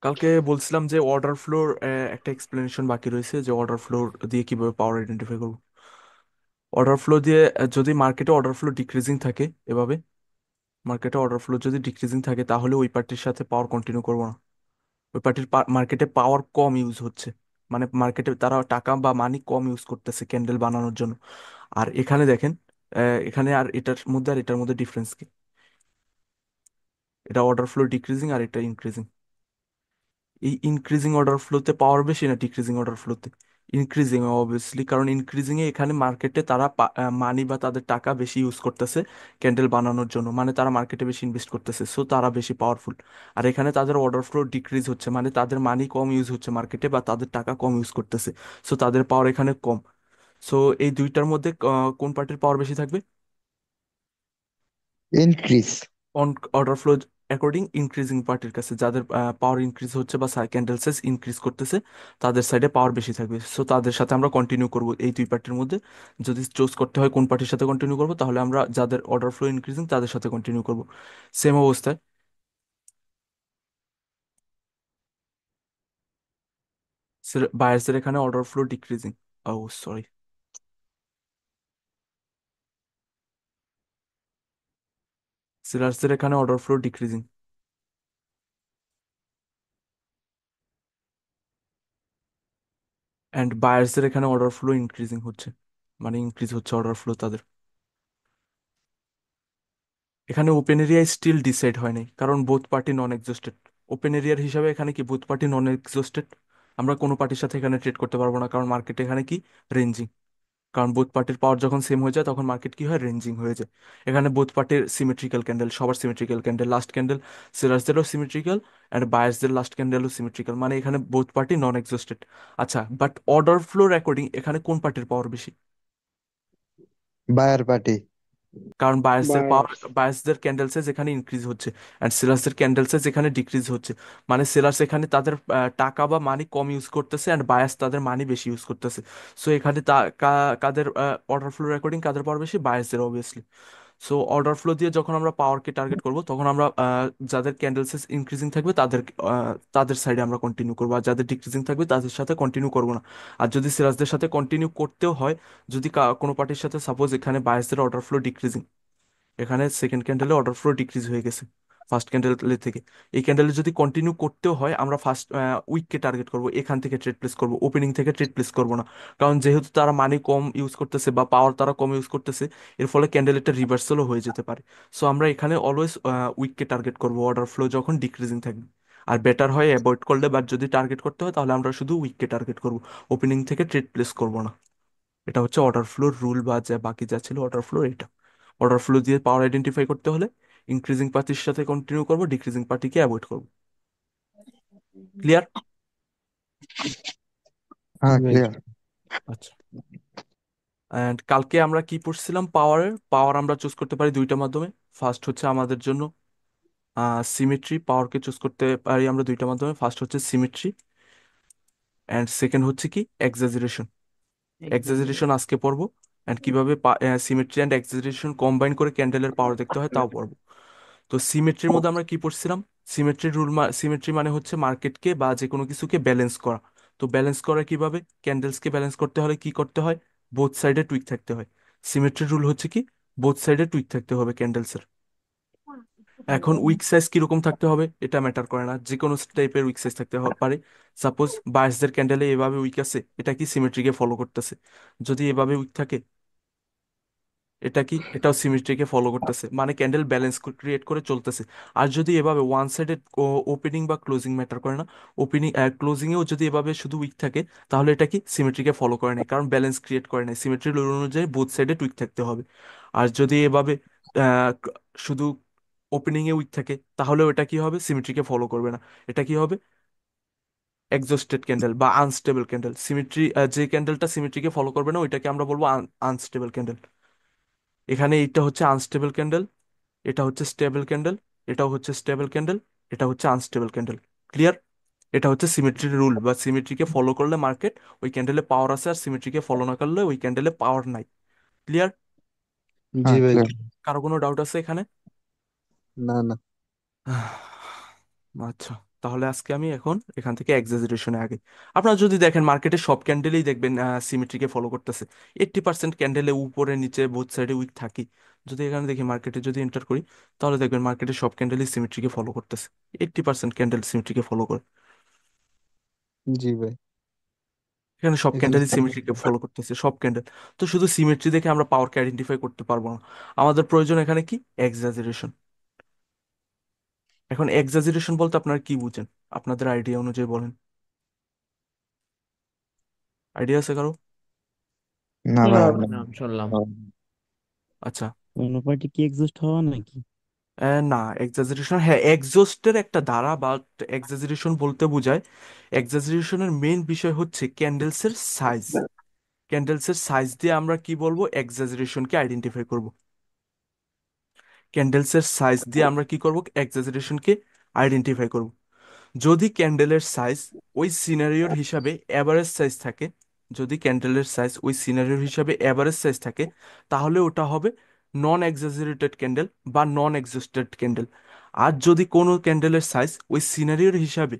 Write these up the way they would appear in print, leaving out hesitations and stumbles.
কালকে বলছিলাম যে অর্ডার ফ্লোর একটা এক্সপ্লেনেশন বাকি রয়েছে, যে অর্ডার ফ্লোর দিয়ে কিভাবে পাওয়ার আইডেন্টিফাই করব। অর্ডার ফ্লো দিয়ে যদি মার্কেটে অর্ডার ফ্লো ডিক্রিজিং থাকে, এভাবে মার্কেটে অর্ডার ফ্লো যদি ডিক্রিজিং থাকে, তাহলে ওই পার্টির সাথে পাওয়ার কন্টিনিউ করবো না। ওই পার্টির মার্কেটে পাওয়ার কম ইউজ হচ্ছে, মানে মার্কেটে তারা টাকা বা মানি কম ইউজ করতেছে ক্যান্ডেল বানানোর জন্য। আর এখানে দেখেন, এখানে আর এটার মধ্যে আর এটার মধ্যে ডিফারেন্স কি? এটা অর্ডার ফ্লো ডিক্রিজিং আর এটা ইনক্রিজিং। এই ইনক্রিজিং অর্ডার ফ্লোতে পাওয়ার বেশি না ডিক্রিজিং অর্ডার ফ্লোতে? ইনক্রিজিং অবভিয়াসলি, কারণ ইনক্রিজিং এ এখানে মার্কেটে তারা মানি বা তাদের টাকা বেশি ইউজ করতেছে ক্যান্ডেল বানানোর জন্য, মানে তারা মার্কেটে বেশি ইনভেস্ট করতেছে, সো তারা বেশি পাওয়ারফুল। আর এখানে তাদের অর্ডার ফ্লো ডিক্রিজ হচ্ছে, মানে তাদের মানি কম ইউজ হচ্ছে মার্কেটে, বা তাদের টাকা কম ইউজ করতেছে, সো তাদের পাওয়ার এখানে কম। সো এই দুইটার মধ্যে কোন পার্টির পাওয়ার বেশি থাকবে? Increase. On order flow according increasing পার্টির কাছে, যাদের পাওয়ার ইনক্রিজ হচ্ছে বা ক্যান্ডেল সেলস ইনক্রিজ করতেছে, তাদের সাইডে পাওয়ার বেশি থাকবে, সো তাদের সাথে আমরা কন্টিনিউ করব এই দুই পার্টির মধ্যে। যদি চুজ করতে হয় কোন পার্টির সাথে কন্টিনিউ করব, তাহলে আমরা যাদের অর্ডার ফ্লো ইনক্রিজিং তাদের সাথে কন্টিনিউ করব। সেম অবস্থায় বায়ার্সের এখানে অর্ডার ফ্লো ডিক্রিজিং। ও সরি, সেলার্সের এখানে অর্ডার ফ্লো ডিক্রিজিং, অ্যান্ড বায়ার্সের এখানে অর্ডার ফ্লো ইনক্রিজিং হচ্ছে, মানে ইনক্রিজ হচ্ছে অর্ডার ফ্লো তাদের। এখানে ওপেন এরিয়া স্টিল ডিসাইড হয়নি, কারণ both party non exhausted. Open এরিয়ার হিসাবে এখানে কি বোথ পার্টি নন এক্সস্টেড? আমরা কোনো পার্টির সাথে এখানে ট্রেড করতে পারবো না, কারণ মার্কেট এখানে কি রেঞ্জিং। কারণ বোথ পার্টির পাওয়ার যখন সেম হয়ে যায় তখন মার্কেট কি হয়, রেঞ্জিং হয়ে যায়। এখানে বোথ পার্টির সিমেট্রিক্যাল ক্যান্ডেল, সবার সিমেট্রিক্যাল ক্যান্ডেল, লাস্ট ক্যান্ডেল সেলার্সদেরও সিমেট্রিক্যাল, অ্যান্ড বায়ার্সদের লাস্ট ক্যান্ডেলও সিমেট্রিক্যাল, মানে এখানে বোথ পার্টি নন এক্সস্টেড। আচ্ছা, বাট অর্ডার ফ্লোর অ্যাকর্ডিং এখানে কোন পার্টির পাওয়ার বেশি? Buyer party. কারণ বায়ার্সদের পাওয়ার, বায়ার্স। বায়ার্সদের ক্যান্ডেল সাইজ এখানে ইনক্রিজ হচ্ছে, অ্যান্ড সেলার্সদের ক্যান্ডেল সাইজ এখানে ডিক্রিজ হচ্ছে। মানে সেলার্স এখানে তাদের টাকা বা মানি কম ইউজ করতেছে, অ্যান্ড বায়ার্স তাদের মানি বেশি ইউজ করতেছে। সো এখানে কাদের অর্ডার ফ্লো রেকর্ডিং কাদের পাওয়ার বেশি? বায়ার্সদের অবভিয়াসলি। সো অর্ডার ফ্লো দিয়ে যখন আমরা পাওয়ারকে টার্গেট করব, তখন আমরা যাদের ক্যান্ডেল সাইজ ইনক্রিজিং থাকবে তাদের সাইডে আমরা কন্টিনিউ করবো, আর যাদের ডিক্রিজিং থাকবে তাদের সাথে কন্টিনিউ করবো না। আর যদি সেলার্সদের সাথে কন্টিনিউ করতেও হয়, যদি কোনো পার্টির সাথে সাপোজ এখানে বায়ার্সদের অর্ডার ফ্লো ডিক্রিজিং, এখানে সেকেন্ড ক্যান্ডেলে অর্ডার ফ্লো ডিক্রিজ হয়ে গেছে ফার্স্ট ক্যান্ডেল থেকে, এই ক্যান্ডেলে যদি কন্টিনিউ করতেও হয়, আমরা ফার্স্ট উইককে টার্গেট করব, এখান থেকে ট্রেড প্লেস করব, ওপেনিং থেকে ট্রেড প্লেস করব না। কারণ যেহেতু তারা মানি কম ইউজ করতেছে বা পাওয়ার তারা কম ইউজ করতেছে, এর ফলে ক্যান্ডেল একটা রিভার্সালও হয়ে যেতে পারে। সো আমরা এখানে অলওয়েজ উইককে টার্গেট করব অর্ডার ফ্লো যখন ডিক্রিজিং থাকবে। আর বেটার হয় অ্যাভয়েড করলে, বাট যদি টার্গেট করতে হয় তাহলে আমরা শুধু উইককে টার্গেট করব, ওপেনিং থেকে ট্রেড প্লেস করব না। এটা হচ্ছে অর্ডার ফ্লোর রুল, বা যা বাকি যা ছিল অর্ডার ফ্লোর এটা। অর্ডার ফ্লো দিয়ে পাওয়ার আইডেন্টিফাই করতে হলে ইনক্রিজিং পার্টির সাথে কন্টিনিউ করবো, ডিক্রিজিং পার্টিকে অ্যাভয়েড করবো। ক্লিয়ার? হ্যাঁ, ক্লিয়ার। আচ্ছা। অ্যান্ড কালকে আমরা কি পড়ছিলাম? পাওয়ারের পাওয়ার আমরা চুজ করতে পারি দুইটা মাধ্যমে। ফার্স্ট হচ্ছে আমাদের জন্য সিমেট্রি, পাওয়ারকে চুজ করতে পারি আমরা দুইটা মাধ্যমে। ফার্স্ট হচ্ছে সিমেট্রি, অ্যান্ড সেকেন্ড হচ্ছে কি এক্সাজারেশন। এক্সাজারেশন আজকে পড়বো, অ্যান্ড কিভাবে সিমেট্রি অ্যান্ড এক্সাজারেশন কম্বাইন করে ক্যান্ডেলের পাওয়ার দেখতে হয় তাও পড়বো। তো সিমেট্রির মধ্যে আমরা কি পড়ছিলাম? সিমেট্রি রুল, সিমেট্রি মানে হচ্ছে মার্কেটকে বা যে কোনো কিছুকে ব্যালেন্স করা। তো ব্যালেন্স করা কিভাবে? ক্যান্ডেলসকে ব্যালেন্স করতে হলে কি করতে হয়? বোথ সাইডে টুইক থাকতে হয়। সিমেট্রি রুল হচ্ছে কি, বোথ সাইডে টুইক থাকতে হবে ক্যান্ডেলসের। এখন উইক সাইজ কিরকম থাকতে হবে এটা ম্যাটার করে না, যে কোনো টাইপের উইক সাইজ থাকতে পারে। সাপোজ বায়ার্সদের ক্যান্ডেলে এভাবে উইক আছে, এটা কি সিমেট্রিকে ফলো করতেছে? যদি এভাবে উইক থাকে, এটা কি এটাও সিমেট্রিকে ফলো করতেছে, মানে ক্যান্ডেল ব্যালেন্স ক্রিয়েট করে চলতেছে। আর যদি এভাবে ওয়ান সাইডেড ওপেনিং বা ক্লোজিং ম্যাটার করে না, ওপেনিং ক্লোজিং এও যদি এভাবে শুধু উইক থাকে, তাহলে এটা কি সিমেট্রিকে ফলো করে না, কারণ ব্যালেন্স ক্রিয়েট করে না। সিমেট্রি রুল অনুযায়ী বোথ সাইডে উইক থাকতে হবে। আর যদি এভাবে আহ, ক- শুধু ওপেনিং এ উইক থাকে, তাহলেও এটা কি হবে, সিমেট্রিকে ফলো করবে না। এটা কি হবে, এক্সস্টেড ক্যান্ডেল বা আনস্টেবল ক্যান্ডেল। সিমেট্রি, যে ক্যান্ডেলটা সিমেট্রিকে ফলো করবে না ওইটাকে আমরা বলবো আনস্টেবল ক্যান্ডেল। এখানে এইটা হচ্ছে আনস্টেবল ক্যান্ডেল, এটা হচ্ছে স্টেবল ক্যান্ডেল, এটাও হচ্ছে স্টেবল ক্যান্ডেল, এটা হচ্ছে আনস্টেবল ক্যান্ডেল। ক্লিয়ার? এটা হচ্ছে সিমেট্রির রুল, বা সিমেট্রিকে ফলো করলে মার্কেট ওই ক্যান্ডেলে পাওয়ার আছে, আর সিমেট্রিকে ফলো না করলে ওই ক্যান্ডেলে পাওয়ার নাই। ক্লিয়ার? জি হ্যাঁ, ভাই। ক্লিয়ার। কারো কোনো ডাউট আছে এখানে? না, না। আচ্ছা। তাহলে আজকে আমি এখন এখান থেকে এক্সাজারেশনে আগে। আপনারা যদি দেখেন মার্কেটে সব ক্যান্ডেলেই দেখবেন সিমেট্রিকে ফলো করতেছে। 80% ক্যান্ডেলে উপরে নিচে বোথ সাইডে উইক থাকি। যদি এখানে দেখি মার্কেটে যদি এন্টার করি, তাহলে দেখবেন মার্কেটে সব ক্যান্ডেলই সিমেট্রিকে ফলো করতেছে। 80% ক্যান্ডেল সিমেট্রিকে ফলো করে। জি ভাই। এখানে সব এখানে ক্যান্ডেলই সিমেট্রিকে ফলো করতেছে, সব ক্যান্ডেল। তো শুধু সিমেট্রি দেখে আমরা পাওয়ারকে আইডেন্টিফাই করতে পারবো না। আমাদের প্রয়োজন এখানে কি? এক্সাজারেশন। এখন এক্সাজারেশন বলতে আপনারা কি বুঝেন? আপনাদের আইডিয়া অনুযায়ী বলেন। আইডিয়া আছে কারো? না না ভাই ভাই, আমার। নাম শুনলাম। আচ্ছা। অনুপাটি কি এক্সস্ট হওয়া নাকি? না, এক্সাজারেশন, হ্যাঁ, এক্সজস্টের একটা ধারা, বাট এক্সাজারেশন বলতে বোঝায়, এক্সাজারেশনের মেইন বিষয় হচ্ছে ক্যান্ডেলসের সাইজ। ক্যান্ডেলসের সাইজ দিয়ে আমরা কি বলবো? এক্সাজারেশনকে আইডেন্টিফাই করব। ক্যান্ডেলসের সাইজ দিয়ে আমরা কি করব? এক্সাজারেশনকে আইডেন্টিফাই করব। যদি ক্যান্ডেলের সাইজ ওই সিনারিওর হিসাবে অ্যাভারেজ সাইজ থাকে, যদি ক্যান্ডেলের সাইজ ওই সিনারিওর হিসাবে অ্যাভারেজ সাইজ থাকে, তাহলে ওটা হবে নন এক্সাজারেটেড ক্যান্ডেল বা নন এক্সস্টেড ক্যান্ডেল। আর যদি কোনো ক্যান্ডেলের সাইজ ওই সিনারিওর হিসাবে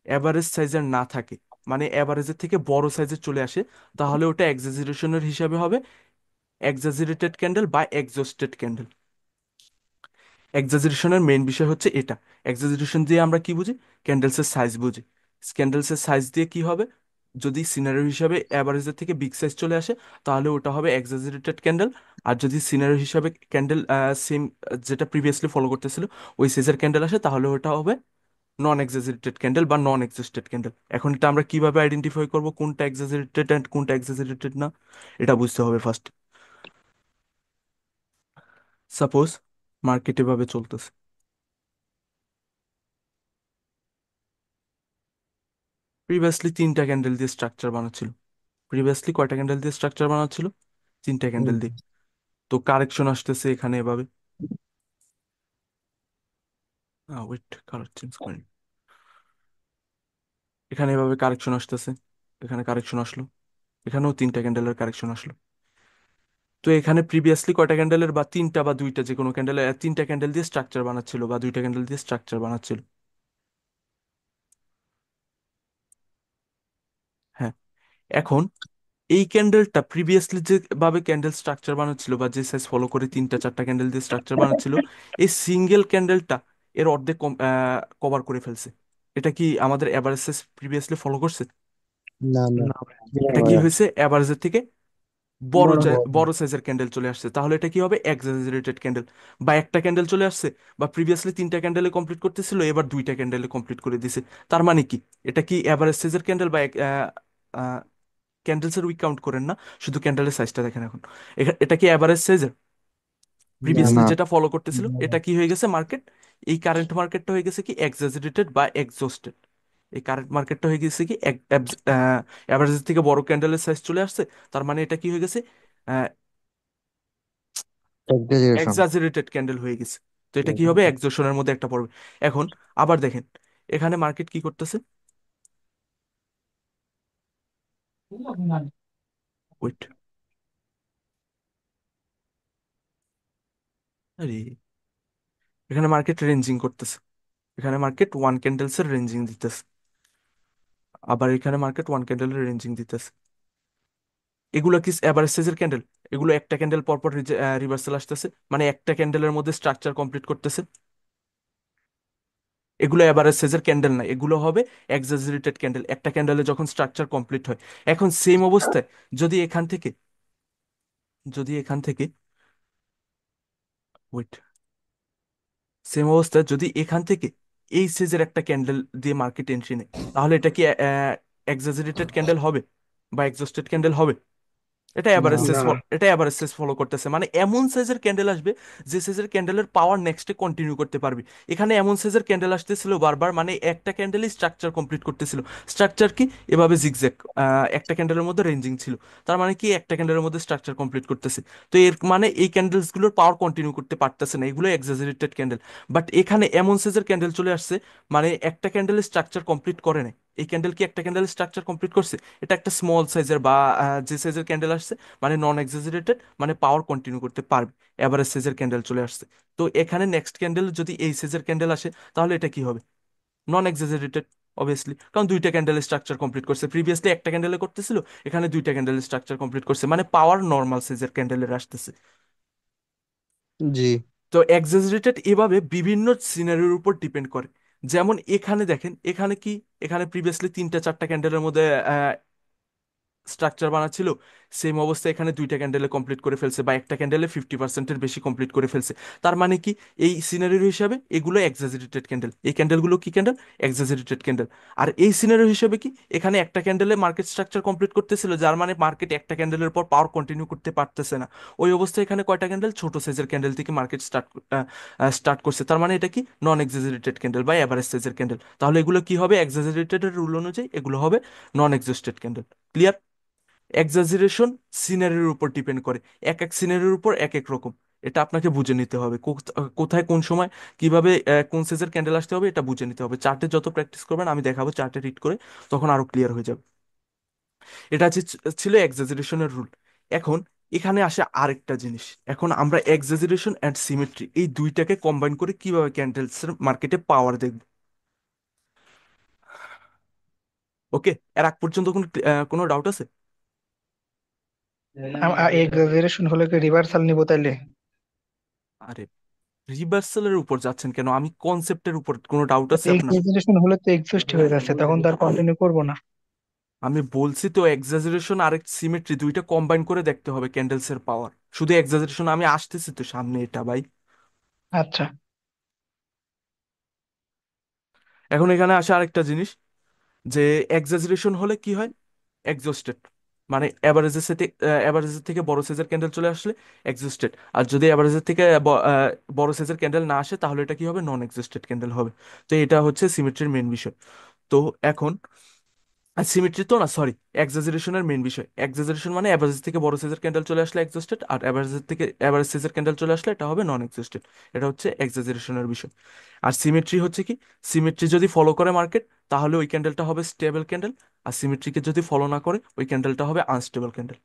অ্যাভারেজ সাইজের না থাকে, মানে অ্যাভারেজের থেকে বড় সাইজে চলে আসে, তাহলে ওটা এক্সাজারেশনের হিসাবে হবে এক্সাজারেটেড ক্যান্ডেল বা এক্সস্টেড ক্যান্ডেল। এক্সাজারেশনের মেইন বিষয় হচ্ছে এটা। এক্সাজারেশন দিয়ে আমরা কি বুঝি? ক্যান্ডেলসের সাইজ বুঝি। ক্যান্ডেলসের সাইজ দিয়ে কি হবে? যদি সিনারিও হিসাবে অ্যাভারেজের থেকে বিগ সাইজ চলে আসে, তাহলে ওটা হবে এক্সাজারেটেড ক্যান্ডেল। আর যদি সিনারিও হিসাবে ক্যান্ডেল সেম, যেটা প্রিভিয়াসলি ফলো করতেছিল, ওই সাইজের ক্যান্ডেল আসে, তাহলে ওটা হবে নন এক্সাজারেটেড ক্যান্ডেল বা নন এক্সিস্টেড ক্যান্ডেল। এখন এটা আমরা কিভাবে আইডেন্টিফাই করব কোনটা এক্সাজারেটেড অ্যান্ড কোনটা এক্সাজারেটেড না? এটা বুঝতে হবে ফার্স্ট। সাপোজ মার্কেট এভাবে চলতেছে, প্রিভিয়াসলি তিনটা ক্যান্ডেল দিয়ে স্ট্রাকচার বানাচ্ছিল। প্রিভিয়াসলি কয়টা ক্যান্ডেল দিয়ে স্ট্রাকচার বানাচ্ছিল? তিনটা ক্যান্ডেল দিয়ে। তো কারেকশন আসতেছে এখানে এভাবে। ওয়েট, কালার চেঞ্জ করেন। এখানে এভাবে কারেকশন আসতেছে, এখানে কারেকশন আসলো, এখানেও তিনটা ক্যান্ডেলের কারেকশন আসলো। তো এখানে প্রিভিয়াসলি কয়টা ক্যান্ডেলের, বা তিনটা বা দুইটা, যে কোনো ক্যান্ডেলের তিনটা ক্যান্ডেল দিয়ে স্ট্রাকচার বানাচ্ছিল বা দুইটা ক্যান্ডেল দিয়ে স্ট্রাকচার বানাচ্ছিল। হ্যাঁ। এখন এই ক্যান্ডেলটা প্রিভিয়াসলি যেভাবে ক্যান্ডেল স্ট্রাকচার বানাচ্ছিল বা যে সাইজ ফলো করে তিনটা চারটা ক্যান্ডেল দিয়ে স্ট্রাকচার বানাচ্ছিল, এই সিঙ্গেল ক্যান্ডেলটা এর অর্ধেক কভার করে ফেলছে। এটা কি আমাদের অ্যাভারেজ সাইজ প্রিভিয়াসলি ফলো করছে? না না। না ভাই। এটা কি হয়েছে? অ্যাভারেজের থেকে বড় বড় বড়। বড় সাইজের ক্যান্ডেল চলে আসছে, তাহলে এটা কি হবে? Exaggerated candle. বা একটা ক্যান্ডেল চলে আসছে, বা প্রিভিয়াসলি তিনটা ক্যান্ডেলে কমপ্লিট করতেছিল, এবার দুইটা ক্যান্ডেলে কমপ্লিট করে দিছে। তার মানে কি? এটা কি অ্যাভারেজ সাইজের ক্যান্ডেল বা ক্যান্ডেলসের উইক কাউন্ট করেন না, শুধু ক্যান্ডেলের সাইজটা দেখেন এখন। এটা কি অ্যাভারেজ সাইজের? না প্রিভিয়াসলি না। যেটা ফলো করতেছিল, এটা কি হয়ে গেছে মার্কেট? এই কারেন্ট মার্কেটটা হয়ে গেছে কি এক্সাজারেটেড বা এক্সস্টেড। এই কারেন্ট মার্কেটটা হয়ে গেছে কি অ্যাভারেজ থেকে বড় ক্যান্ডেলের সাইজ চলে আসছে। তার মানে এটা কি হয়ে গেছে? এক্সাজারেশন। এক্সাজারেটেড ক্যান্ডেল হয়ে গেছে। তো এটা কি হবে? এক্সজশনের মধ্যে একটা পড়বে। এখন আবার দেখেন, এখানে মার্কেট কি করতেছে। ওয়েট, আরে, এখানে মার্কেট রেঞ্জিং করতেছে। এখানে মার্কেট ওয়ান ক্যান্ডেলস এর রেঞ্জিং দিতেছে, আবার এখানে মার্কেট ওয়ান ক্যান্ডেলের রেঞ্জিং দিতেছে। এগুলো কি এভারেজ সাইজের ক্যান্ডেল? এগুলো একটা ক্যান্ডেল পরপর রিভার্সাল আসতেছে, মানে একটা ক্যান্ডেলের মধ্যে স্ট্রাকচার কমপ্লিট করতেছে। এগুলো এভারেজ সাইজের ক্যান্ডেল না, এগুলো হবে এক্সাজারেটেড ক্যান্ডেল, একটা ক্যান্ডেলে যখন স্ট্রাকচার কমপ্লিট হয়। এখন সেম অবস্থায় যদি এখান থেকে, যদি এখান থেকে, ওয়েট, সেম অবস্থায় যদি এখান থেকে এই সাইজের একটা ক্যান্ডেল দিয়ে মার্কেট এন্ট্রি নেয়, তাহলে এটা কি এক্সাজারেটেড ক্যান্ডেল হবে বা এক্সস্টেড ক্যান্ডেল হবে? এটা না। এভারেজ সাইজ, না। এটা এভারেজ সাইজ ফলো করতেছে, মানে এমন সাইজের ক্যান্ডেল আসবে যে সাইজের ক্যান্ডেলের পাওয়ার নেক্সটে কন্টিনিউ করতে পারবে। এখানে এমন সাইজের ক্যান্ডেল আসতেছিল বারবার, মানে একটা ক্যান্ডেলই স্ট্রাকচার কমপ্লিট করতেছিল। স্ট্রাকচার কি? এভাবে জিগজ্যাগ, একটা ক্যান্ডেলের মধ্যে রেঞ্জিং ছিল। তার মানে কি? একটা ক্যান্ডেলের মধ্যে স্ট্রাকচার কমপ্লিট করতেছে। তো এর মানে এই ক্যান্ডেলস গুলোর পাওয়ার কন্টিনিউ করতে পারতেছে না, এগুলো এক্সাজারেটেড ক্যান্ডেল। বাট এখানে এমন সাইজের ক্যান্ডেল চলে আসছে, মানে একটা ক্যান্ডেলের স্ট্রাকচার কমপ্লিট করে নাই। এই ক্যান্ডেল কি একটা ক্যান্ডেলের স্ট্রাকচার কমপ্লিট করছে? এটা একটা স্মল সাইজের বা যে সাইজের ক্যান্ডেল আসছে, মানে নন এক্সাজারেটেড, মানে পাওয়ার কন্টিনিউ করতে পারবে। এভারেজ সাইজের ক্যান্ডেল চলে আসছে। তো এখানে নেক্সট ক্যান্ডেল যদি এই সাইজের ক্যান্ডেল আসে, তাহলে এটা কি হবে? নন এক্সাজারেটেড অবভিয়াসলি, কারণ দুইটা ক্যান্ডেলের স্ট্রাকচার কমপ্লিট করছে। প্রিভিয়াসলি একটা ক্যান্ডেলে করতেছিল, এখানে দুইটা ক্যান্ডেলের স্ট্রাকচার কমপ্লিট করছে, মানে পাওয়ার নর্মাল সাইজের ক্যান্ডেলের আসতেছে। জি। তো এক্সাজারেটেড এভাবে বিভিন্ন সিনারিওর উপর ডিপেন্ড করে। যেমন এখানে দেখেন, এখানে কি, এখানে প্রিভিয়াসলি তিনটা চারটা ক্যান্ডেলের মধ্যে স্ট্রাকচার বানাচ্ছিল, সেম অবস্থা এখানে দুইটা ক্যান্ডেলে কমপ্লিট করে ফেলছে, বা একটা ক্যান্ডেলে 50%-এর বেশি কমপ্লিট করে ফেলছে। তার মানে কি, এই সিনারিও হিসাবে এগুলো এক্সাজারেটেড ক্যান্ডেল, এই ক্যান্ডেলগুলো কি ক্যান্ডেল, এক্সাজারেটেড ক্যান্ডেল। আর এই সিনারিও হিসাবে কি, এখানে একটা ক্যান্ডেলে মার্কেট স্ট্রাকচার কমপ্লিট করতেছিল, যার মানে মার্কেট একটা ক্যান্ডেলের পর পাওয়ার কন্টিনিউ করতে পারতেছে না। ওই অবস্থায় এখানে কয়টা ক্যান্ডেল, ছোট সাইজের ক্যান্ডেল থেকে মার্কেট স্টার্ট করছে, তার মানে এটা কি নন এক্সাজারেটেড ক্যান্ডেল বা এভারেজ সাইজের ক্যান্ডেল। তাহলে এগুলো কি হবে, এক্সাজারেটেড এর রুল অনুযায়ী এগুলো হবে নন এক্সস্টেড ক্যান্ডেল। ক্লিয়ার? এক্সাজারেশন সিনারির উপর ডিপেন্ড করে, এক এক সিনারির উপর এক এক রকম। এটা আপনাকে বুঝে নিতে হবে, কোথায় কোন সময় কিভাবে কোন সাইজের ক্যান্ডেল আসতে হবে, এটা বুঝে নিতে হবে। চার্টে যত প্র্যাকটিস করবেন, আমি দেখাবো চার্টে রিড করে, তখন আরো ক্লিয়ার হয়ে যাবে। এটা ছিল এক্সাজারেশনের রুল। এখন এখানে আসে আরেকটা জিনিস। এখন আমরা এক্সাজারেশন অ্যান্ড সিমেট্রি এই দুইটাকে কম্বাইন করে কিভাবে ক্যান্ডেলসের মার্কেটে পাওয়ার দেখব। ওকে, এর আগ পর্যন্ত কোনো ডাউট আছে? এক্সাজারেশন হলে কি রিভার্সাল নিব তাইলে? আরে, রিভার্সালের উপর যাচ্ছেন কেন? আমি কনসেপ্টের উপর, কোনো ডাউট আছে আপনার? এক্সাজারেশন হলে তো এক্সস্ট হয়ে যাচ্ছে, তখন তো আর কন্টিনিউ করবো না। আমি বলছি তো, এক্সাজারেশন আর সিমেট্রি দুইটা কম্বাইন করে দেখতে হবে ক্যান্ডেলস এর পাওয়ার। শুধু এক্সাজারেশন, আমি আসতেছি তো সামনে এটা ভাই। আচ্ছা। এখন এখানে আসে আরেকটা জিনিস, যে এক্সাজারেশন হলে কি হয়, এক্সস্টেড, মানে অ্যাভারেজের থেকে বড় সাইজের ক্যান্ডেল চলে আসলে এক্সস্টেড। আর যদি অ্যাভারেজের থেকে বড় সাইজের ক্যান্ডেল না আসে, তাহলে এটা কি হবে, নন এক্সস্টেড ক্যান্ডেল হবে। তো এটা হচ্ছে সিমেট্রির মেন বিষয়। তো এখন সিমেট্রি তো না, সরি, এক্সাজারেশনের মেন বিষয়। এক্সাজারেশন মানে অ্যাভারেজ থেকে বড় সাইজের ক্যান্ডেল চলে আসলে এক্সস্টেড, আর অ্যাভারেজের থেকে অ্যাভারেজ সাইজের ক্যান্ডেল চলে আসলে এটা হবে নন এক্সস্টেড। এটা হচ্ছে এক্সাজারেশনের বিষয়। আর সিমেট্রি হচ্ছে কি, সিমেট্রি যদি ফলো করে মার্কেট, তাহলে ওই ক্যান্ডেলটা হবে স্টেবল ক্যান্ডেল। আর সিমেট্রিকে যদি ফলো না করে, ওই ক্যান্ডেলটা হবে আনস্টেবল ক্যান্ডেল।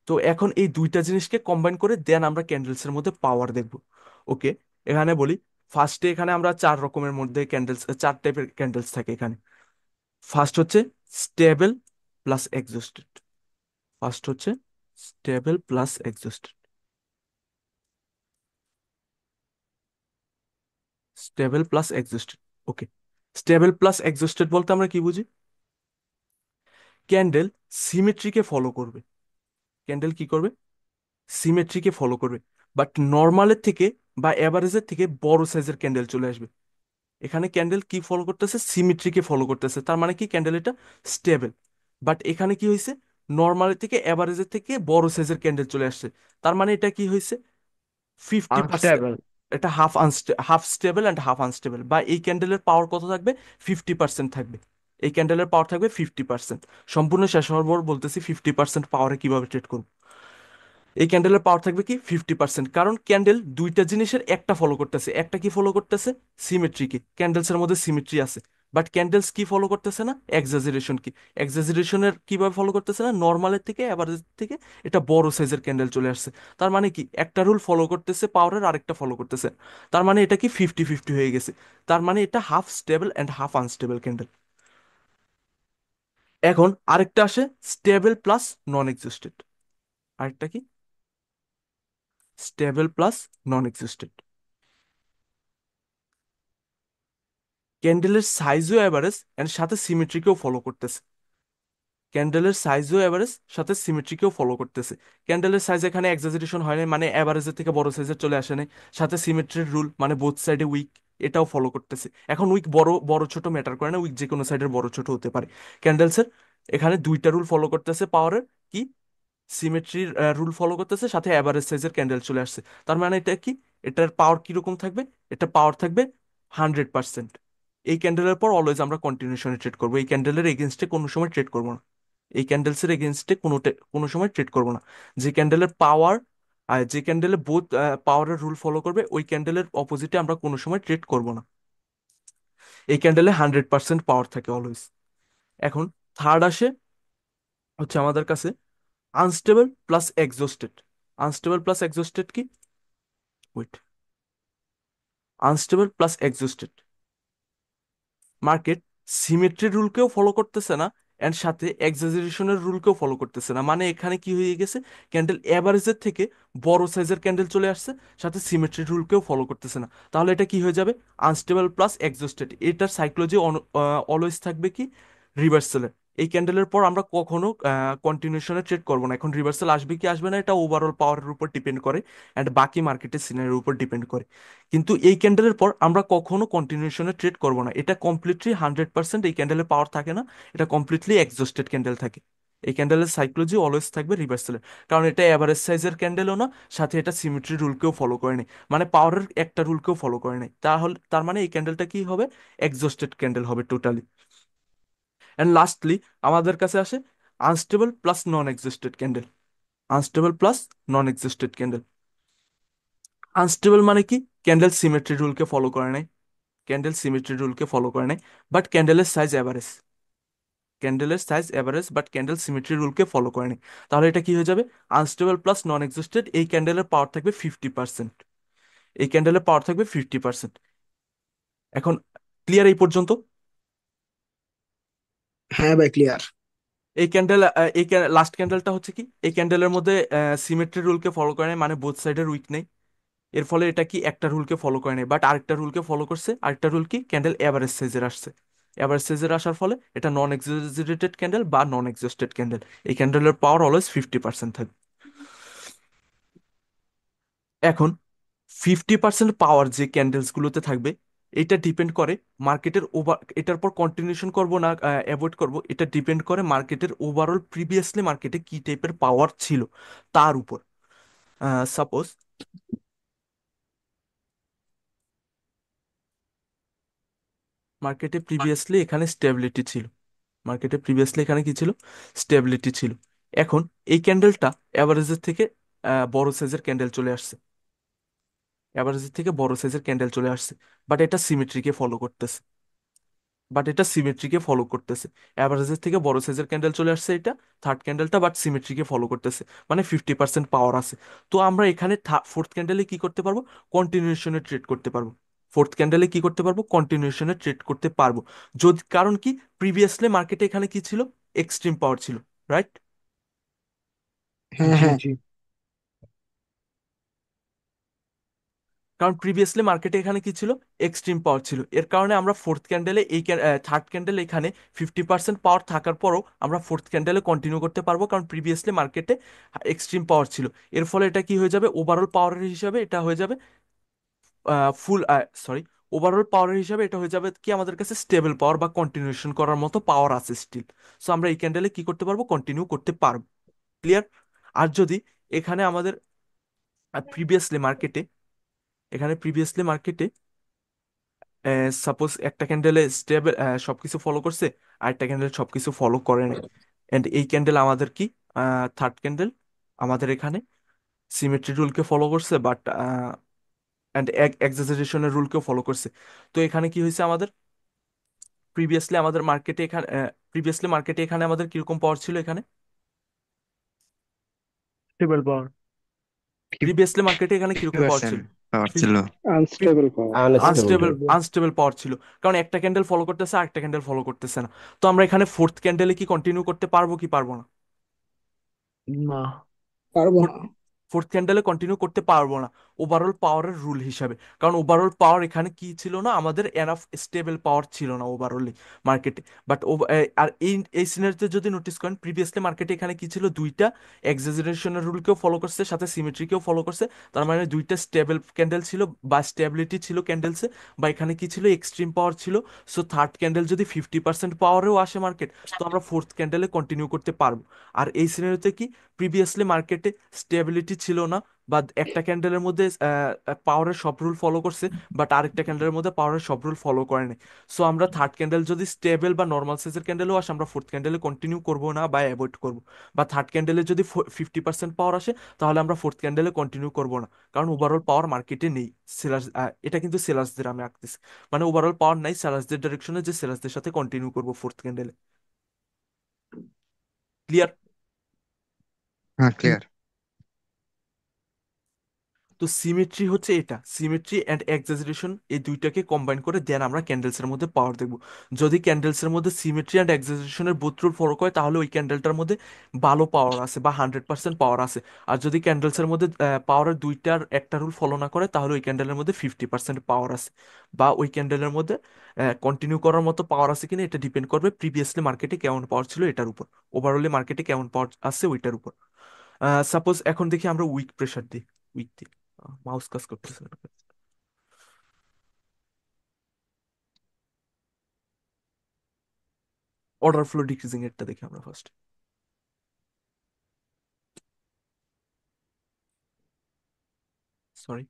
তো এখন এই দুইটা জিনিসকে কম্বাইন করে দেন আমরা ক্যান্ডেলস এর মধ্যে পাওয়ার দেখব। ওকে, এখানে বলি, ফার্স্টে এখানে আমরা চার রকমের মধ্যে ক্যান্ডেলস, চার টাইপের ক্যান্ডেলস থাকে এখানে। ফার্স্ট হচ্ছে স্টেবল প্লাস এক্সস্টেড। ফার্স্ট হচ্ছে stable plus exhausted. Stable plus exhausted. Okay, stable plus exhausted বলতে আমরা কি বুঝি, ক্যান্ডেল সিমেট্রিকে ফলো করবে। ক্যান্ডেল কি করবে, সিমেট্রিকে ফলো করবে, বাট নর্মালের থেকে বা অ্যাভারেজের থেকে বড় সাইজের ক্যান্ডেল চলে আসবে। এখানে ক্যান্ডেল কি ফলো করতেছে, সিমেট্রিকে ফলো করতেছে, তার মানে কি ক্যান্ডেল এটা স্টেবল। বাট এখানে কি হয়েছে, নর্মালের থেকে অ্যাভারেজের থেকে বড় সাইজের ক্যান্ডেল চলে আসছে, তার মানে এটা কি হয়েছে, 50%। আনস্টেবল। এটা half stable and half unstable, বা এই ক্যান্ডেলের পাওয়ার কত থাকবে, 50% থাকবে। এই ক্যান্ডেলের পাওয়ার থাকবে 50%। সম্পূর্ণ শেষ হওয়ার পর বলতেছি 50% পাওয়ারে কিভাবে ট্রেড করবো। এই ক্যান্ডেলের পাওয়ার থাকবে কি 50%, কারণ ক্যান্ডেল দুইটা জিনিসের একটা ফলো করতেছে। একটা কি ফলো করতেছে, সিমেট্রিকে, ক্যান্ডেলস এর মধ্যে সিমেট্রি আছে। বাট ক্যান্ডেলস কি ফলো করতেছে না, এক্সাজারেশন কি, এক্সাজারেশনের কিভাবে ফলো করতেছে না, নর্মালের থেকে অ্যাভারেজ থেকে এটা বড় সাইজের ক্যান্ডেল চলে আসছে। তার মানে কি, একটা রুল ফলো করতেছে পাওয়ারের, আরেকটা ফলো করতেছে। তার মানে এটা কি 50-50 হয়ে গেছে। তার মানে এটা half stable and half unstable candle. এখন আরেকটা আসে স্টেবল প্লাস নন এক্সিস্টেড। আরেকটা কি, স্টেবল প্লাস নন এক্সিস্টেড। ক্যান্ডেলের সাইজও অ্যাভারেজ এন্ড সাথে সিমেট্রিকেও ফলো করতেছে। ক্যান্ডেলের সাইজও অ্যাভারেজ, সাথে সিমেট্রিকেও ফলো করতেছে। ক্যান্ডেলের সাইজ এখানে এক্সাজারেশন হয় না, মানে অ্যাভারেজের থেকে বড় সাইজের চলে আসে নাই। সাথে সিমেট্রির রুল, মানে বোথ সাইডে উইক, এটাও ফলো করতেছে। এখন উইক বড় বড় ছোট ম্যাটার করে না, উইক যে কোনো সাইডের বড় ছোট হতে পারে। ক্যান্ডেলসের এখানে দুইটা রুল ফলো করতেছে পাওয়ারের, কি, সিমেট্রির রুল ফলো করতেছে, সাথে অ্যাভারেজ সাইজের ক্যান্ডেল চলে আসছে। তার মানে এটা কি, এটার পাওয়ার কিরকম থাকবে, এটা পাওয়ার থাকবে 100%। এই ক্যান্ডেলের পর অলওয়েজ আমরা কন্টিনিউশনে ট্রেড করবো, এই ক্যান্ডেলের এগেনস্টে কোনো সময় ট্রেড করবো না। এই ক্যান্ডেলসের এগেনস্টে কোনো সময় ট্রেড করবো না। যে ক্যান্ডেলের পাওয়ার, আর যে ক্যান্ডেলে বোথ পাওয়ারের রুল ফলো করবে, ওই ক্যান্ডেলের অপোজিটে আমরা কোনো সময় ট্রেড করবো না। এই ক্যান্ডেলে 100% পাওয়ার থাকে অলওয়েজ। এখন থার্ড আসে হচ্ছে আমাদের কাছে unstable plus exhausted. Unstable plus exhausted কি, wait, unstable plus exhausted. Market symmetry রুলকেও ফলো করতেছে না, এন্ড সাথে এক্সাজারেশনের রুলকেও ফলো করতেছে না। মানে এখানে কি হয়ে গেছে, ক্যান্ডেল এভারেজের থেকে বড় সাইজের ক্যান্ডেল চলে আসছে, সাথে সিমেট্রি রুলকেও ফলো করতেছে না। তাহলে এটা কি হয়ে যাবে, আনস্টেবল প্লাস এক্সস্টেড। এটার সাইকোলজি অলওয়েজ থাকবে কি, রিভার্সালের। এই ক্যান্ডেলের পর আমরা কখনো কন্টিনিউশনে ট্রেড করবো না। এখন রিভার্সাল আসবে কি আসবে না, এটা ওভারঅল পাওয়ারের উপর ডিপেন্ড করে, অ্যান্ড বাকি মার্কেটের সিনারির উপর ডিপেন্ড করে। কিন্তু এই ক্যান্ডেলের পর আমরা কখনো কন্টিনিউশনে ট্রেড করব না। এটা কমপ্লিটলি 100% এই ক্যান্ডেলের পাওয়ার থাকে না, এটা কমপ্লিটলি এক্সস্টেড ক্যান্ডেল থাকে। এই ক্যান্ডেলের সাইকোলজি অলওয়েজ থাকবে রিভার্সালের, কারণ এটা এভারেজ সাইজের ক্যান্ডেলও না, সাথে এটা সিমেট্রি রুলকেও ফলো করে নেই, মানে পাওয়ারের একটা রুলকেও ফলো করে নেই। তাহলে তার মানে এই ক্যান্ডেলটা কি হবে, এক্সস্টেড ক্যান্ডেল হবে টোটালি। অ্যান্ড লাস্টলি আমাদের কাছে আসে unstable plus non existed candle. Unstable plus non existed candle. Unstable মানে কি, ক্যান্ডেল সিমেট্রি রুলকে ফলো করে নাই, ক্যান্ডেল সিমেট্রি রুলকে ফলো করে নাই, বাট ক্যান্ডেলের সাইজ অ্যাভারেজ, ক্যান্ডেলের size average, but candle symmetry রুলকে ফলো করে নাই। তাহলে এটা কি হয়ে যাবে, আনস্টেবল প্লাস নন এক্সিস্টেড। এই ক্যান্ডেলের পাওয়ার থাকবে 50%। এই ক্যান্ডেলের পাওয়ার থাকবে 50%। এখন ক্লিয়ার এই পর্যন্ত? হ্যাঁ ভাই, ক্লিয়ার। এই ক্যান্ডেল, এই লাস্ট ক্যান্ডেলটা হচ্ছে কি, এই ক্যান্ডেলের মধ্যে সিমেট্রি রুলকে ফলো করে নাই, মানে বোথ সাইডের উইক নেই। এর ফলে এটা কি, একটা রুলকে ফলো করে নাই, বাট আরেকটা রুলকে ফলো করছে। আরেকটা রুল কি, ক্যান্ডেল এভারেজ সাইজের আসছে। এভারেজ সাইজের আসার ফলে এটা নন এক্সাজারেটেড ক্যান্ডেল বা নন এক্সস্টেড ক্যান্ডেল। এই ক্যান্ডেলের পাওয়ার অলওয়েজ 50% থাকবে। এখন 50% পাওয়ার যে ক্যান্ডেলস গুলোতে থাকবে, এটা ডিপেন্ড করে মার্কেটের ওভার, এটার পর কন্টিনিউশন করব না অ্যাভয়েড করব, এটা ডিপেন্ড করে মার্কেটের ওভারঅল প্রিভিয়াসলি মার্কেটে কি টাইপের পাওয়ার ছিল তার উপর। সাপোজ মার্কেটে প্রিভিয়াসলি এখানে স্টেবিলিটি ছিল, মার্কেটে প্রিভিয়াসলি এখানে কি ছিল, স্টেবিলিটি ছিল। এখন এই ক্যান্ডেলটা অ্যাভারেজের থেকে বড় সাইজের ক্যান্ডেল চলে আসছে, অ্যাভারেজের থেকে বড় সাইজের ক্যান্ডেল চলে আসছে, বাট এটা সিমেট্রিকে ফলো করতেছে, বাট এটা সিমেট্রিকে ফলো করতেছে। অ্যাভারেজের থেকে বড় সাইজের ক্যান্ডেল চলে আসছে এটা, থার্ড ক্যান্ডেলটা, বাট সিমেট্রিকে ফলো করতেছে, মানে 50% পাওয়ার আছে। তো আমরা এখানে ফোর্থ ক্যান্ডেলে কি করতে পারবো, কন্টিনিউশনে ট্রেড করতে পারবো। ফোর্থ ক্যান্ডেলে কি করতে পারবো, কন্টিনিউশনে ট্রেড করতে পারবো। যদি, কারণ কি, প্রিভিয়াসলি মার্কেটে এখানে কি ছিল, এক্সট্রিম পাওয়ার ছিল, রাইট? হ্যাঁ, জি হ্যাঁ। জি। কারণ প্রিভিয়াসলি মার্কেটে এখানে কি ছিল, এক্সট্রিম পাওয়ার ছিল। এর কারণে আমরা ফোর্থ ক্যান্ডেলে এই থার্ড ক্যান্ডেল এখানে 50% পাওয়ার থাকার পরও আমরা ফোর্থ ক্যান্ডেলে কন্টিনিউ করতে পারবো, কারণ প্রিভিয়াসলি মার্কেটে এক্সট্রিম পাওয়ার ছিল। এর ফলে এটা কি হয়ে যাবে, ওভারঅল পাওয়ারের হিসাবে এটা হয়ে যাবে ফুল, সরি, ওভারঅল পাওয়ারের হিসাবে এটা হয়ে যাবে কি, আমাদের কাছে স্টেবল পাওয়ার বা কন্টিনিউশন করার মতো পাওয়ার আছে স্টিল। সো আমরা এই ক্যান্ডেলে কি করতে পারবো, কন্টিনিউ করতে পারবো। ক্লিয়ার? আর যদি এখানে আমাদের প্রিভিয়াসলি মার্কেটে, এখানে প্রিভিয়াসলি মার্কেটে সাপোজ একটা ক্যান্ডেলে স্টেবল সবকিছু ফলো করছে, আর একটা ক্যান্ডেল সবকিছু ফলো করে নাই, এন্ড এই ক্যান্ডেল আমাদের কি, থার্ড ক্যান্ডেল আমাদের এখানে সিমেট্রি রুলকে ফলো করছে, বাট অ্যান্ড এক্সাজারেশনের রুলকেও ফলো করছে। তো এখানে কি হয়েছে আমাদের, প্রিভিয়াসলি আমাদের মার্কেটে এখানে, প্রিভিয়াসলি মার্কেটে এখানে আমাদের কিরকম পাওয়ার ছিল, এখানে স্টেবল পাওয়ার প্রিভিয়াসলি মার্কেটে এখানে কিরকম পাওয়ার 50% ছিল, পাওয়ার ছিল। আনস্টেবল পাওয়ার। আনস্টেবল। আনস্টেবল, আনস্টেবল পাওয়ার ছিল। কারণ একটা ক্যান্ডেল ফলো করতেছে আর একটা ক্যান্ডেল ফলো করতেছে না। তো আমরা এখানে ফোর্থ ক্যান্ডেলে কি কন্টিনিউ করতে পারবো কি পারবো না, না। পারবো না। ফোর্থ ক্যান্ডেলে কন্টিনিউ করতে পারবো না, ওভারঅল পাওয়ারের রুল হিসাবে। কারণ ওভারঅল পাওয়ার এখানে কি ছিল না, আমাদের এনাফ স্টেবল পাওয়ার ছিল না ওভারঅলি মার্কেটে। বাট আর এই সিনারিতে যদি নোটিস করেন, প্রিভিয়াসলি মার্কেটে এখানে কি ছিল, দুইটা এক্সাজারেশনের রুলকেও ফলো করছে, সাথে সিমেট্রিকেও ফলো করছে। তার মানে দুইটা স্টেবল ক্যান্ডেল ছিল বা স্টেবিলিটি ছিল ক্যান্ডেলসে, বা এখানে কি ছিল, এক্সট্রিম পাওয়ার ছিল। সো থার্ড ক্যান্ডেল যদি 50% পাওয়ারেও আসে মার্কেট, তো আমরা ফোর্থ ক্যান্ডেলে কন্টিনিউ করতে পারবো। আর এই সিনারিতে কি, প্রিভিয়াসলি মার্কেটে স্টেবিলিটি ছিল না, বা একটা ক্যান্ডেলের মধ্যে পাওয়ারের সব রুল ফলো করছে, বাট আরেকটা ক্যান্ডেলের মধ্যে পাওয়ারের সব রুল ফলো করে নাই। সো আমরা থার্ড ক্যান্ডেল যদি স্টেবল বা নর্মাল সাইজের ক্যান্ডেলও আসে, আমরা ফোর্থ ক্যান্ডেলে কন্টিনিউ করবো না বা অ্যাভয়েড করবো। বা থার্ড ক্যান্ডেলে যদি 50% পাওয়ার আসে, তাহলে আমরা ফোর্থ ক্যান্ডেলে কন্টিনিউ করবো না, কারণ ওভারঅল পাওয়ার মার্কেটে নেই। সেলার্স, এটা কিন্তু সেলার্সদের আমি আঁকতেছি, মানে ওভারঅল পাওয়ার নাই সেলার্সদের ডাইরেকশনে, যে সেলার্সদের সাথে কন্টিনিউ করবো ফোর্থ ক্যান্ডেলে। ক্লিয়ার? হ্যাঁ, ক্লিয়ার। তো সিমেট্রি হচ্ছে এটা, সিমেট্রি অ্যান্ড এক্সাজারেশন এই দুইটাকে কম্বাইন করে দেন আমরা ক্যান্ডেলসের মধ্যে পাওয়ার দেখব। যদি ক্যান্ডেলসের মধ্যে সিমেট্রি অ্যান্ড এক্সাজারেশনের বোধটুর ফরক হয় তাহলে ওই ক্যান্ডেলটার মধ্যে ভালো পাওয়ার আছে বা 100% পাওয়ার আছে। আর যদি ক্যান্ডেলসের মধ্যে পাওয়ারের দুইটার একটা রুল ফলো না করে তাহলে ওই ক্যান্ডেলের মধ্যে 50% পাওয়ার আছে, বা ওই ক্যান্ডেলের মধ্যে কন্টিনিউ করার মতো পাওয়ার আছে কিনা এটা ডিপেন্ড করবে প্রিভিয়াসলি মার্কেটে কেমন পাওয়ার ছিল এটার উপর, ওভারঅলি মার্কেটে কেমন পাওয়ার আছে ওইটার উপর। সাপোজ এখন দেখি আমরা উইক প্রেশার দিই, উইক দিই, মাউস কাজ করতেছে না। অর্ডার ফ্লো ডিক্রিজিং এরটা দেখি আমরা ফার্স্ট। সরি।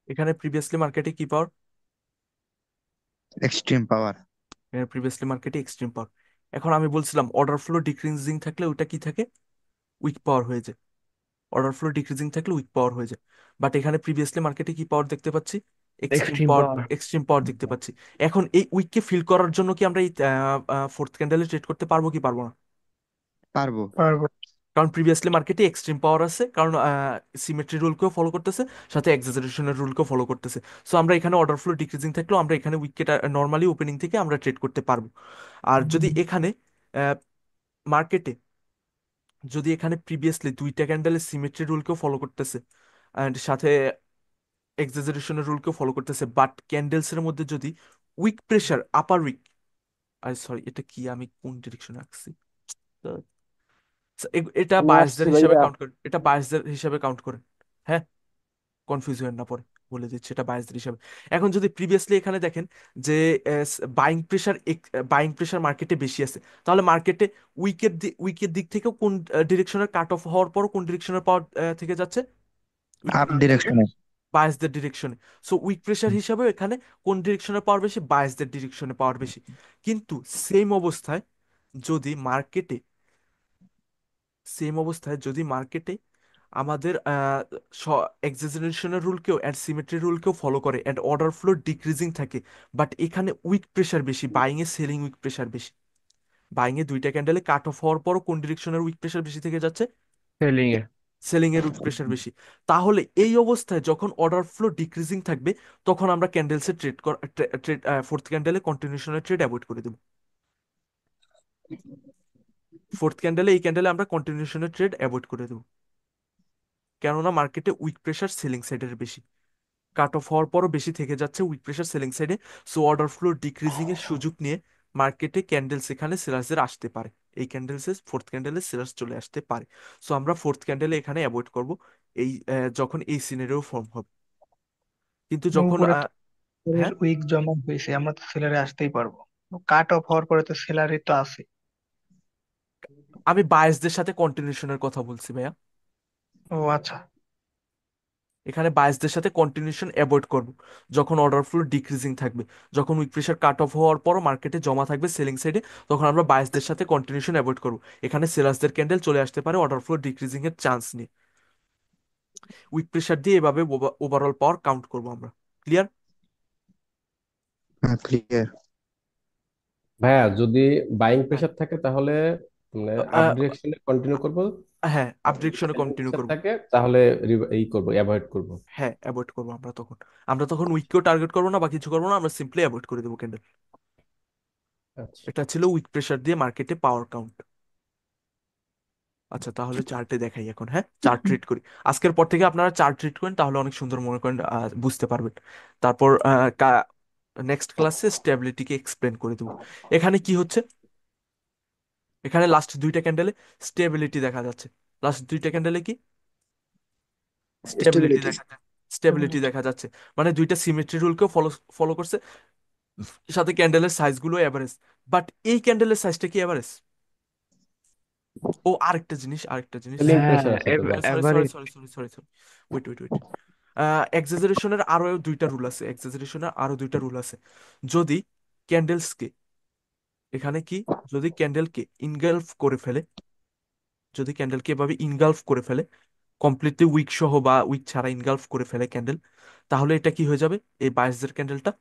এখানে প্রিভিয়াসলি মার্কেটে কি পাওয়ার? এক্সট্রিম পাওয়ার। প্রিভিয়াসলি মার্কেটে এক্সট্রিম পাওয়ার। এখন আমি বলছিলাম অর্ডার ফ্লো ডিক্রিজিং থাকলে ওইটা কি থাকে? উইক পাওয়ার হয়ে যায়। অর্ডার ফ্লো ডিক্রিজিং থাকলে উইক পাওয়ার হয়ে যায়। বাট এখানে প্রিভিয়াসলি মার্কেটে কি পাওয়ার দেখতে পাচ্ছি? এক্সট্রিম এক্সট্রিম পাওয়ার, পাওয়ার। এক্সট্রিম পাওয়ার দেখতে পাচ্ছি। এখন এই উইককে ফিল করার জন্য কি আমরা এই ফোর্থ ক্যান্ডেলে ট্রেড করতে পারবো কি পারবো না? পারবো। পারবো। কারণ প্রিভিয়াসলি মার্কেটে এক্সট্রিম পাওয়ার আছে, কারণ সিমেট্রি রুলকেও ফলো করতেছে, সাথে এক্সাজারেশনের রুলকেও ফলো করতেছে। সো আমরা এখানে অর্ডার ফ্লো ডিক্রিজিং থাকলেও আমরা এখানে উইকেট নর্মালি ওপেনিং থেকে আমরা ট্রেড করতে পারবো। আর যদি এখানে মার্কেটে, যদি এখানে প্রিভিয়াসলি দুইটা ক্যান্ডেলের সিমেট্রি রুলকেও ফলো করতেছে অ্যান্ড সাথে এক্সাজারেশনের রুলকেও ফলো করতেছে, বাট ক্যান্ডেলস এর মধ্যে যদি wick pressure upper wick, sorry এটা কি আমি কোন ডিরেকশনে আঁকছি? তো এটা আমি বায়াসদের আসছি হিসাবে ভাইয়া। কাউন্ট করেন, এটা বায়াসদের হিসাবে কাউন্ট করেন। হ্যাঁ, কনফিউজ হবেন না, পরে বলে দিচ্ছি এটা বায়াসদের হিসাবে। এখন যদি প্রিভিয়াসলি এখানে দেখেন যে বাইং প্রেশার মার্কেটে বেশি আছে, তাহলে মার্কেটে উইকের দিক থেকেও কোন ডিরেকশনের কাট অফ হওয়ার পর কোন ডিরেকশনের পাওয়ার থেকে যাচ্ছে? আপ উইকের দিক থেকে ডিরেকশনে। বায়াসদের ডিরেকশনে। সো উইক প্রেশার হিসাবে এখানে কোন ডিরেকশনে পাওয়ার বেশি? বায়াসদের ডিরেকশনে পাওয়ার বেশি। কিন্তু সেম অবস্থায় যদি মার্কেটে, সেম অবস্থায় যদি মার্কেটে আমাদের এক্সাজারেশনের রুলকেও অ্যান্ড সিমেট্রি রুলকেও ফলো করে অ্যান্ড অর্ডার ফ্লো ডিক্রিজিং থাকে, বাট এখানে উইক প্রেশার বেশি, বাইং এ সেলিং উইক প্রেশার বেশি। বাইং এ দুইটা ক্যান্ডেলে কাট অফ হওয়ার পরও কোন ডিরেকশনের উইক প্রেশার বেশি থেকে যাচ্ছে? সেলিং এ। সেলিং এর উইক প্রেশার বেশি। তাহলে এই অবস্থায় যখন অর্ডার ফ্লো ডিক্রিজিং থাকবে তখন আমরা ক্যান্ডেলসে ট্রেড ফোর্থ ক্যান্ডেলে কন্টিনিউশনের ট্রেড অ্যাভয়েড করে দেবো। ফোর্থ ক্যান্ডেলে এই ক্যান্ডেলে আমরা কন্টিনিউশনের ট্রেড অ্যাভয়েড করে দেবো, কেননা মার্কেটে উইক প্রেশার সেলিং সাইডের বেশি, কাট অফ হওয়ার পরও বেশি থেকে যাচ্ছে উইক প্রেশার সেলিং সাইডে। সো অর্ডার ফ্লো ডিক্রিজিং এর সুযোগ নিয়ে মার্কেটে ক্যান্ডেলস এখানে সেলার্সদের আসতে পারে, এই ক্যান্ডেলসে ফোর্থ ক্যান্ডেলে সেলার্স চলে আসতে পারে। সো আমরা ফোর্থ ক্যান্ডেলে এখানে অ্যাভয়েড করব এই যখন এই সিনারিও ফর্ম হবে। কিন্তু যখন উপরে তো হ্যাঁ, উইক জমা হয়েছে, আমরা তো সেলারে আসতেই পারবো। কাট অফ হওয়ার পরে তো সেলারি তো আছে। আমি বায়াসদের সাথে কন্টিনিউশনের কথা বলছি ভাইয়া। ও আচ্ছা। এখানে বায়াসদের সাথে কন্টিনিউশন অ্যাভয়েড করব যখন অর্ডার ফ্লো ডিক্রিজিং থাকবে, যখন উইক প্রেশার কাট অফ হওয়ার পরও মার্কেটে জমা থাকবে সেলিং সাইডে, তখন আমরা বায়াসদের সাথে কন্টিনিউশন অ্যাভয়েড করব। এখানে সেলার্সদের ক্যান্ডেল চলে আসতে পারে অর্ডার ফ্লো ডিক্রিজিং এর চান্স নিয়ে। উইক প্রেশার দিয়ে এভাবে ওভারঅল পাওয়ার কাউন্ট করব আমরা। ক্লিয়ার? হ্যাঁ, ক্লিয়ার। ভাইয়া যদি বাইং হ্যাঁ, প্রেসার থাকে তাহলে মানে আপ ডিরেকশনে কন্টিনিউ করব, হ্যাঁ আপ ডিরেকশনে সেলিং কন্টিনিউ প্রেসার করব। থাকে তাহলে এই করব, অ্যাভয়েড করব। হ্যাঁ অ্যাভয়েড করবো আমরা তখন উইককেও টার্গেট করবো না বা কিছু করবো না, আমরা সিম্পলি অ্যাভয়েড করে দেবো ক্যান্ডেল। আচ্ছা। এটা ছিল উইক প্রেশার দিয়ে মার্কেটে পাওয়ার কাউন্ট। আচ্ছা তাহলে চার্টে দেখাই এখন, হ্যাঁ চার্ট ট্রিট করি। আজকের পর থেকে আপনারা চার্ট ট্রিট করেন তাহলে অনেক সুন্দর মনে করেন বুঝতে পারবেন। তারপর নেক্সট ক্লাসে স্টেবিলিটিকে এক্সপ্লেন করে দেবো। এখানে কি হচ্ছে, এখানে লাস্ট দুইটা ক্যান্ডেলে স্টেবিলিটি দেখা যাচ্ছে। লাস্ট দুইটা ক্যান্ডেলে কি স্টেবিলিটি স্টেবিলিটি। দেখা যাচ্ছে, স্টেবিলিটি দেখা যাচ্ছে। মানে দুইটা সিমেট্রি রুলকেও ফলো ফলো করছে, সাথে ক্যান্ডেলের সাইজগুলো এভারেজ। বাট এই ক্যান্ডেলের সাইজটা কি এভারেজ? ও আরেকটা জিনিস সেলিং হ্যাঁ, প্রেসার আছে তো ভাই। Sorry sorry average. Sorry sorry sorry sorry, wait wait wait. এক্সাজারেশনের আরো দুইটা রুল আছে, এক্সাজারেশনের আরো দুইটা রুল আছে। যদি ক্যান্ডেলসকে, এখানে কি, যদি ক্যান্ডেলকে ইনগালফ করে ফেলে, যদি ক্যান্ডেলকে এভাবে ইনগালফ করে ফেলে কমপ্লিটলি উইক সহ বা উইক ছাড়া ইনগালফ করে ফেলে ক্যান্ডেল, তাহলে এটা কি হয়ে যাবে, এই বাইশের ক্যান্ডেলটা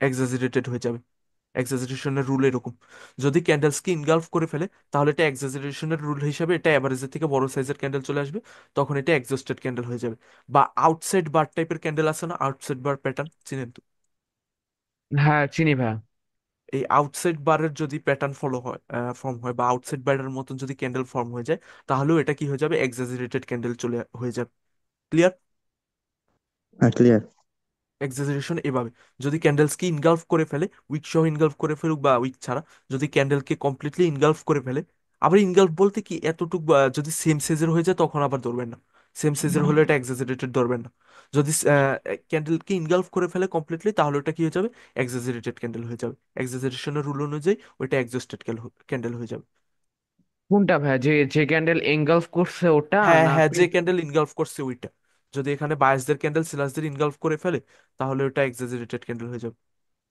এক্সাজারেটেড হয়ে যাবে। এক্সাজারেশনের রুল এরকম, যদি ক্যান্ডেলসকে ইনগালফ করে ফেলে তাহলে এটা এক্সাজারেশনের রুল হিসাবে এটা অ্যাভারেজের থেকে বড় সাইজের ক্যান্ডেল চলে আসবে, তখন এটা এক্সস্টেড ক্যান্ডেল হয়ে যাবে। বা আউটসাইড বার টাইপের ক্যান্ডেল আছে না, আউটসাইড বার প্যাটার্ন চিনেন তো? হ্যাঁ চিনি ভাইয়া। এই আউটসাইড বারের যদি প্যাটার্ন ফলো হয়, ফর্ম হয়, বা আউটসাইড বারের মতন যদি ক্যান্ডেল ফর্ম হয়ে যায়, তাহলেও এটা কি হয়ে যাবে, এক্সাজারেটেড ক্যান্ডেল চলে হয়ে যাবে। ক্লিয়ার? হ্যাঁ, ক্লিয়ার। এক্সাজারেশন এভাবে, যদি ক্যান্ডেলসকে ইনগালফ করে ফেলে, উইক সহ ইনগালফ করে ফেলুক বা উইক ছাড়া, যদি ক্যান্ডেলকে কমপ্লিটলি ইনগালফ করে ফেলে, আবার ইনগালফ বলতে কি এতটুকু, যদি সেম সাইজের হয়ে যায় তখন আবার ধরবেন না, সেম সাইজের হলে এটা এক্সাজারেটেড ধরবেন না। যদি ক্যান্ডেলকে ইনগালফ করে ফেলে কমপ্লিটলি, তাহলে ওটা কি হয়ে যাবে, এক্সাজারেটেড ক্যান্ডেল হয়ে যাবে। এক্সাজারেশনের রুল অনুযায়ী ওইটা এক্সস্টেড ক্যান্ডেল হয়ে যাবে। কোনটা ভাইয়া, যে যে ক্যান্ডেল এঙ্গালফ করছে ওটা হ্যাঁ না হ্যাঁ, যে ক্যান্ডেল ইনগালফ করছে ওইটা, যদি এখানে বায়াসদের ক্যান্ডেল সেলার্সদের ইনগালফ করে ফেলে, তাহলে ওটা এক্সাজারেটেড ক্যান্ডেল হয়ে যাবে।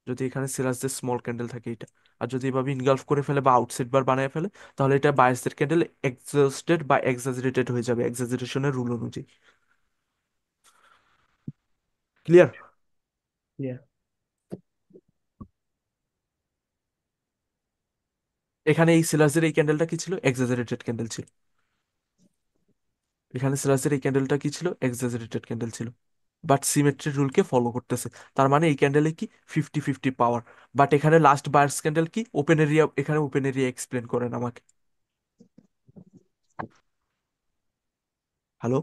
যদি এখানে সেলার্সদের স্মল ক্যান্ডেল থাকে এটা, আর যদি এভাবে ইনগালফ করে ফেলে বা আউটসাইড বার বানায় ফেলে, তাহলে এটা বায়াসদের ক্যান্ডেল এক্সস্টেড বা এক্সাজারেটেড হয়ে যাবে এক্সাজারেশনের রুল অনুযায়ী। ক্লিয়ার? Yeah. এখানে এই সেলার্সদের এই ক্যান্ডেলটা কি ছিল, এক্সাজারেটেড ক্যান্ডেল ছিল। এখানে সেলার্সদের এই ক্যান্ডেলটা কি ছিল, এক্সাজারেটেড ক্যান্ডেল ছিল। বাট সিমেট্রি রুলকে ফলো করতেছে, তার মানে এই ক্যান্ডেলে কি 50-50 পাওয়ার। বাট এখানে লাস্ট বায়ার্স ক্যান্ডেল কি, ওপেন এরিয়া, এখানে ওপেন এরিয়া এক্সপ্লেন করেন আমাকে। হ্যালো?